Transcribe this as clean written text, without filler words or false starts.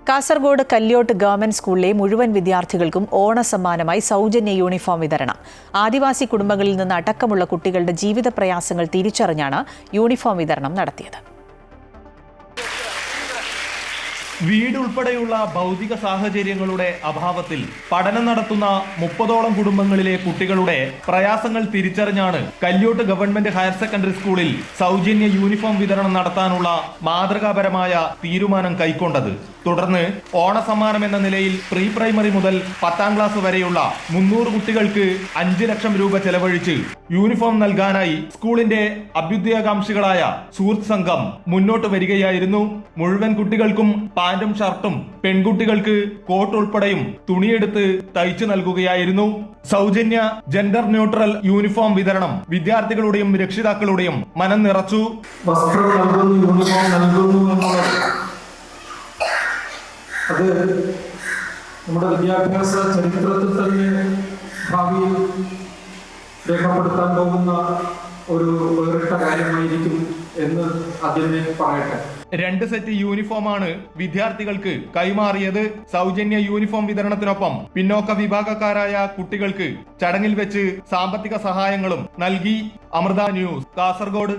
Kasaragod Kalliyot government സ്കൂളിലെ മുഴുവൻ വിദ്യാർത്ഥികൾക്കും ഓണസമ്മാനമായി സൗജന്യ യൂണിഫോം വിതരണം. ആദിവാസി കുടുംബങ്ങളിൽ നിന്ന് അടക്കമുള്ള കുട്ടികളുടെ ജീവിത പ്രയാസങ്ങൾ തിരിച്ചറിഞ്ഞാണ് യൂണിഫോം വിതരണം നടത്തിയത്. വീട് ഉൾപ്പെടെയുള്ള ഭൗതിക സാഹചര്യങ്ങളുടെ അഭാവത്തിൽ പഠനം നടത്തുന്ന 30ഓളം കുടുംബങ്ങളിലെ കുട്ടികളുടെ പ്രയാസങ്ങൾ തിരിച്ചറിഞ്ഞാണ് കല്യോട്ട് ഗവൺമെന്റ് ഹയർ സെക്കൻഡറി സ്കൂളിൽ സൗജന്യ യൂണിഫോം വിതരണം നടത്താനുള്ള മാതൃകാപരമായ തീരുമാനം കൈക്കൊണ്ടത്. തുടർന്ന് ഓണസമ്മാനം എന്ന നിലയിൽ പ്രീ പ്രൈമറി മുതൽ 10ാം ക്ലാസ് വരെയുള്ള 300 കുട്ടികൾക്ക് 5 ലക്ഷം രൂപ ചെലവഴിച്ച് യൂണിഫോം നൽകാനായി സ്കൂളിന്റെ അഭ്യുദയകാംക്ഷികളായ സുഹൃത്ത് സംഘം മുന്നോട്ട് വരികയായിരുന്നു. മുഴുവൻ കുട്ടികൾക്കും പാന്റും ഷർട്ടും, പെൺകുട്ടികൾക്ക് കോട്ട് ഉൾപ്പെടെയും തുണിയെടുത്ത് തയ്ച്ചു നൽകുകയായിരുന്നു. സൗജന്യ ജെൻഡർ ന്യൂട്രൽ യൂണിഫോം വിതരണം വിദ്യാർത്ഥികളുടെയും രക്ഷിതാക്കളുടെയും മനം നിറച്ചു. വസ്ത്രം നൽകുന്നു, യൂണിഫോം നൽകുന്നു എന്നുള്ളത് അത് നമ്മുടെ വിദ്യാഭ്യാസ ചരിത്രത്തിൽ തന്നെ ഭാവിയിൽ രേഖപ്പെടുത്താൻ പോകുന്ന ഒരു വേറിട്ട കാര്യമായിരിക്കും എന്ന് ആദ്യമേ പറയട്ടെ. 2 സെറ്റ് യൂണിഫോമാണ് വിദ്യാർത്ഥികൾക്ക് കൈമാറിയത്. സൗജന്യ യൂണിഫോം വിതരണത്തിനൊപ്പം പിന്നോക്ക വിഭാഗക്കാരായ കുട്ടികൾക്ക് ചടങ്ങിൽ വെച്ച് സാമ്പത്തിക സഹായങ്ങളും നൽകി. അമൃത ന്യൂസ്, കാസർഗോഡ്.